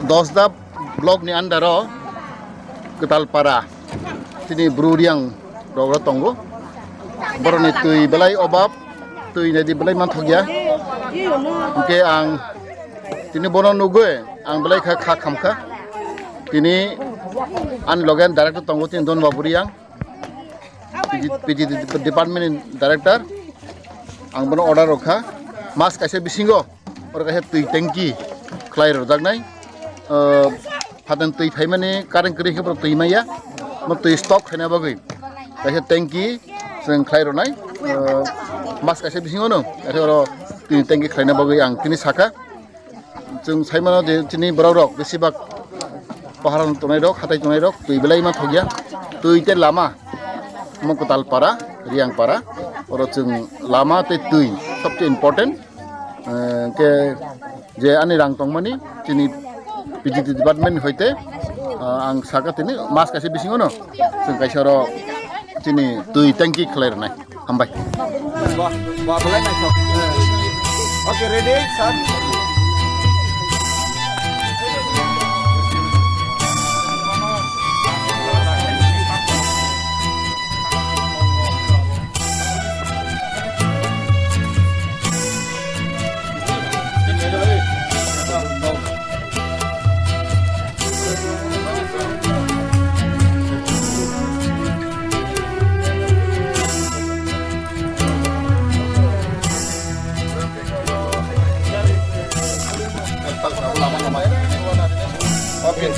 Dosda blok ni andaro Ketalpara. Sini bruriang rogro tonggo. Boroni tui belai obab, tui nadi belai mantogya. Oke ang tini bono nugue ang belai kha khamka. Tini an logan director tonggo tin don baburiang. PG department director ang bono order rokha. Mas kaise bisingo or kaise tui tangki khlai rojak nai. Padan tui faimani kareng kri khebro tui maya. Mo tui stock khana bagui. Kaise tangki जों खायरनाय मास कासे बिसिङाव नो आरो तिनि टेंकि खायना बागै आं तिनि साखा जों साइमानाव जे तिनि बराव रक बेसिबाग पाहारान तनाय रक हाथाय तनाय रक तुइ बेलाय मा थगिया तुइते लामा मकतालपारा रियांपारा और जों लामा ते तुइ सबसे इम्पोर्टेन्ट के जे आनि रां तंगमानि तिनि पिजिटि डिपार्टमेन्ट हयते आं साखा तिनि मास कासे बिसिङाव नो जों काइसार sini tui tangki clear nai hambai wah boleh naik oke ready start Okay,